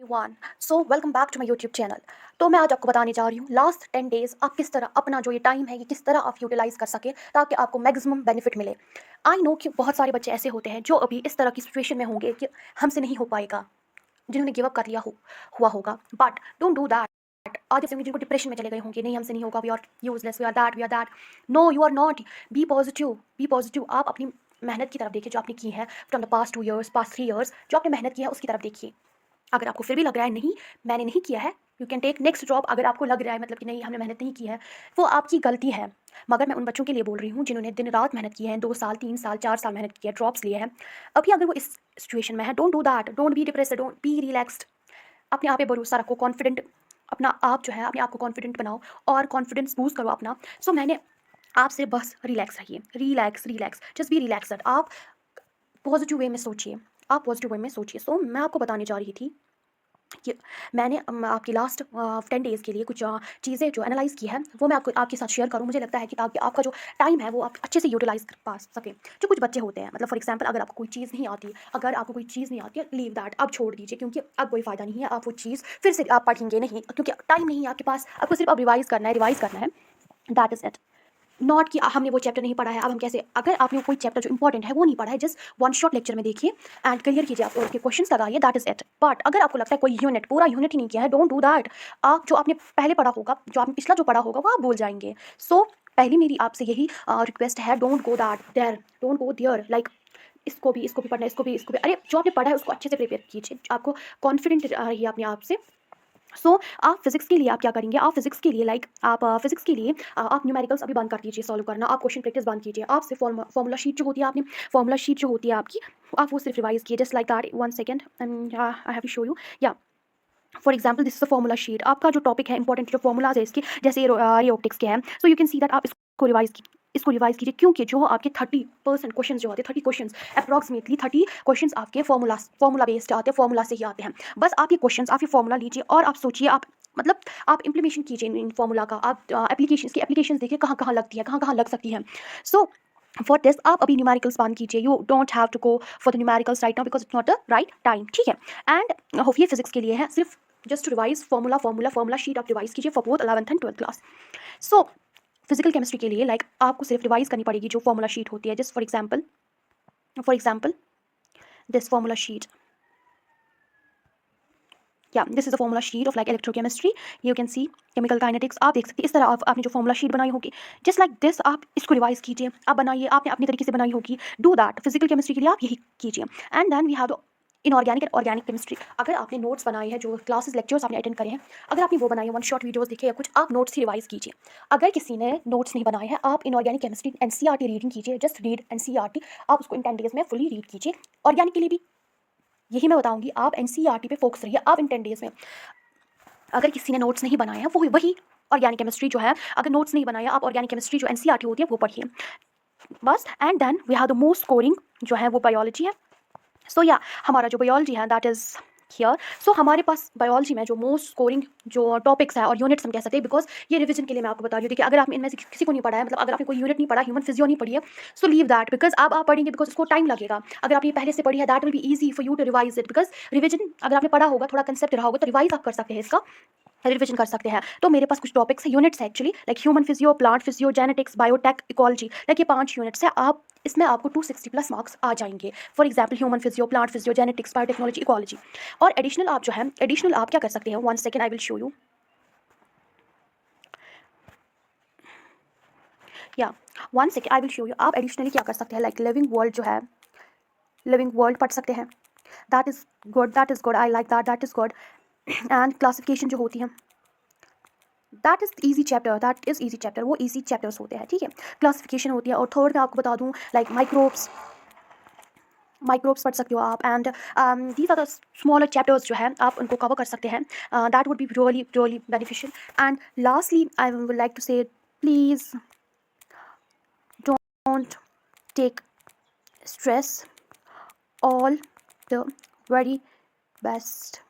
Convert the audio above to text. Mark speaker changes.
Speaker 1: One so welcome back to my YouTube channel. तो मैं आज आपको बताने जा रही हूँ लास्ट 10 डेज आप किस तरह अपना जो ये टाइम है ये किस तरह आप यूटिलाइज कर सके ताकि आपको मैक्सिमम बेनिफिट मिले। आई नो कि बहुत सारे बच्चे ऐसे होते हैं जो अभी इस तरह की सिचुएशन में होंगे कि हमसे नहीं हो पाएगा, जिन्होंने गिव अप कर लिया हुआ होगा। But don't do that. आज ऐसे होंगे जिनको डिप्रेशन में चले गए होंगे, नहीं हमसे नहीं होगा, we are useless, we are that. No, you are not. Be positive, be positive. आप अपनी मेहनत की तरफ देखिए जो आपने की है from the past 2 years, past 3 years, जो आपने मेहनत की है उसकी तरफ देखिए। अगर आपको फिर भी लग रहा है नहीं मैंने नहीं किया है, you can take next job. अगर आपको लग रहा है मतलब कि नहीं हमने मेहनत नहीं की है, वो आपकी गलती है। मगर मैं उन बच्चों के लिए बोल रही हूँ जिन्होंने दिन रात मेहनत की है, 2 साल 3 साल 4 साल मेहनत की है, ड्रॉप्स लिए हैं। अभी अगर वो इस सिचुएशन में है, don't do that, don't be depressed, don't be relaxed. अपने आप पे भरोसा रखो, कॉन्फिडेंट अपना आप जो है अपने आप को कॉन्फिडेंट बनाओ और कॉन्फिडेंस बूस्ट करो अपना। सो मैंने आपसे बस रिलैक्स रहिए, relax relax, just be relaxed. आप पॉजिटिव वे में सोचिए, आप पॉजिटिव वे में सोचिए। सो मैं आपको बताने जा रही थी कि मैंने आपकी लास्ट 10 डेज़ के लिए कुछ चीज़ें जो एनालाइज़ की है वो मैं आपको आपके साथ शेयर करूँ। मुझे लगता है कि ताकि आपका जो टाइम है वो आप अच्छे से यूटिलाइज़ कर पा सकें। जो कुछ बच्चे होते हैं मतलब फॉर एग्जांपल अगर आपको कोई चीज़ नहीं आती, अगर आपको कोई चीज़ नहीं आती है, लीव दैट, अब छोड़ दीजिए, क्योंकि अब कोई फ़ायदा नहीं है। आप वो चीज़ फिर से आप पढ़ेंगे नहीं क्योंकि टाइम नहीं है आपके पास। आपको सिर्फ अब रिवाइज़ करना है, दैट इज़ इट। नॉट कि हमने वो चैप्टर नहीं पढ़ा है अब हम कैसे। अगर आपने कोई चैप्टर जो इंपॉर्टेंट है वो नहीं पढ़ा है, जस्ट वन शॉट लेक्चर में देखिए एंड क्लियर कीजिए, आप उसके क्वेश्चंस लगाइए, दैट इज इट। बट अगर आपको लगता है कोई यूनिट पूरा यूनिट ही नहीं किया है, डोंट डू दैट। आप जो आपने पहले पढ़ा होगा, जो आपने पिछला जो पढ़ा होगा वो आप भूल जाएंगे। सो पहली मेरी आपसे यही रिक्वेस्ट है, don't go that there, don't go there like इसको भी पढ़ना है, इसको भी। अरे जो आपने पढ़ा है उसको अच्छे से प्रिपेयर कीजिए, आपको कॉन्फिडेंट रहिए अपने आप से। आप फिजिक्स के लिए आप क्या करेंगे, आप फिजिक्स के लिए आप फिजिक्स के लिए आप न्यूमेरिकल्स अभी बंद कर दीजिए सॉल्व करना, आप क्वेश्चन प्रैक्टिस बंद कीजिए। आप सिर्फ फॉर्मूला शीट जो होती है, आपने फॉर्मूला शीट जो होती है आपकी, आप वो सिर्फ रिवाइज कीजिए, just like that. 1 second, I have to show you. या for example this is a formula sheet. आपका जो टॉपिक है इंपॉर्टेंट जो फॉर्मूलाज है इसके, जैसे ये ऑप्टिक्स के हैं, so you can see that आप इसको रिवाइज कीजिए, क्योंकि जो आपके 30% क्वेश्चन जो आते हैं, 30 क्वेश्चन अप्रॉक्सीमेटली 30 क्वेश्चन आपके फॉर्मूला बेस्ड आते हैं, फॉर्मूला से ही आते हैं। बस आप ये क्वेश्चन, आप ये फॉर्मूला लीजिए और आप सोचिए, आप मतलब आप इंप्लीमेशन कीजिए इन फॉर्मूला का। आप एप्लीकेशन देखिए कहाँ कहाँ लगती है, कहाँ कहाँ लग सकती है। सो फॉर दिस आप अभी न्यूमेरिकल्स बंद कीजिए, you don't have to go for the numericals right now because it's not the right time, ठीक है। एंड होप फिजिक्स के लिए है, सिर्फ जस्ट रिवाइज फॉर्मूला शीट आप रिवाइज कीजिए for both 11th and 12th class. So physical chemistry के लिए आपको सिर्फ रिवाइज करनी पड़ेगी जो फॉर्मूला शीट होती है, just for example this formula sheet, या this is a formula sheet of electrochemistry, you can see chemical kinetics. आप देख सकते हैं इस तरह आपने जो फॉर्मूला शीट बनाई होगी, जस्ट लाइक दिस आप इसको रिवाइज कीजिए, आप बनाइए, आपने अपनी तरीके से बनाई होगी। डू दैट फिजिकल केमिस्ट्री के लिए आप यही कीजिए। And then we have inorganic and organic chemistry. अगर आपने नोट्स बनाए हैं, जो क्लासेस लेक्चर्स आपने अटेंड करे हैं, अगर आपने वो बनाए हैं, वन शॉट वीडियोस देखे या कुछ, आप नोट्स ही रिवाइज कीजिए। अगर किसी ने नोट्स नहीं बनाए हैं, आप इनऑर्गेनिक केमिस्ट्री एनसीईआरटी रीडिंग कीजिए, जस्ट रीड एनसीईआरटी, आप उसको इन 10 डेज में फुली रीड कीजिए। ऑर्गेनिक के लिए भी यही मैं बताऊंगी, आप एनसीईआरटी पे फोकस रहिए। आप इन 10 डेज में अगर किसी ने नोट्स नहीं बनाए हैं, वो वही ऑर्गेनिक केमिस्ट्री जो है, अगर नोट्स नहीं बनाया, आप ऑर्गेनिक केमिस्ट्री जो एनसीईआरटी होती है वो पढ़िए बस। And then we have the most scoring जो है वो बायोलॉजी है। सो या हमारा जो बायोलॉजी है दैट इज़ हियर। सो हमारे पास बायोलॉजी में जो मोस्ट स्कोरिंग जो टॉपिक्स है और यूनिट्स हम कह सकते हैं, बिकॉज ये रिवीजन के लिए मैं आपको बता रही हूँ। देखिए अगर आप इनमें से किसी को नहीं पढ़ा है, मतलब अगर आपने कोई यूनिट नहीं पढ़ा, ह्यूमन फिजियो नहीं पढ़ी है, सो लीव दैट, बिकॉज अब आप पढ़ेंगे बिकॉज उसको टाइम लगेगा। अगर आपने पहले से पढ़ी है, that will be easy for you to revise it, because revision अगर आपने पढ़ा होगा, थोड़ा कंसेप्ट रहा होगा, तो रिवाइज आप कर सकते हैं, इसका रिविजन कर सकते हैं। तो मेरे पास कुछ टॉपिक्स है, यूनिट्स है actually, like human physio, plant physio, genetics, biotech, ecology, like ये 5 यूनिट्स है। आप इसमें आपको 260 प्लस मार्क्स आ जाएंगे। For example human physio, plant physio, genetics, biotechnology, ecology. और एडिशनल आप जो है, एडिशनल आप क्या कर सकते हैं, 1 second I will show you. या 1 second I will show you. आप एडिशनली क्या कर सकते हैं, लाइक लिविंग वर्ल्ड जो है, लिविंग वर्ल्ड पढ़ सकते हैं, that is good, that is good, I like that, that is good. And classification जो होती है, that is easy chapter, that is easy chapter, वो ईजी चैप्टर्स होते हैं, ठीक है। क्लासिफिकेशन होती है। और थर्ड मैं आपको बता दूँ, लाइक माइक्रोब्स पढ़ सकते हो आप। And these are the smaller chapters जो है आप उनको कवर कर सकते हैं, that would be really really beneficial. And lastly I would like to say, please don't take stress, all the very best.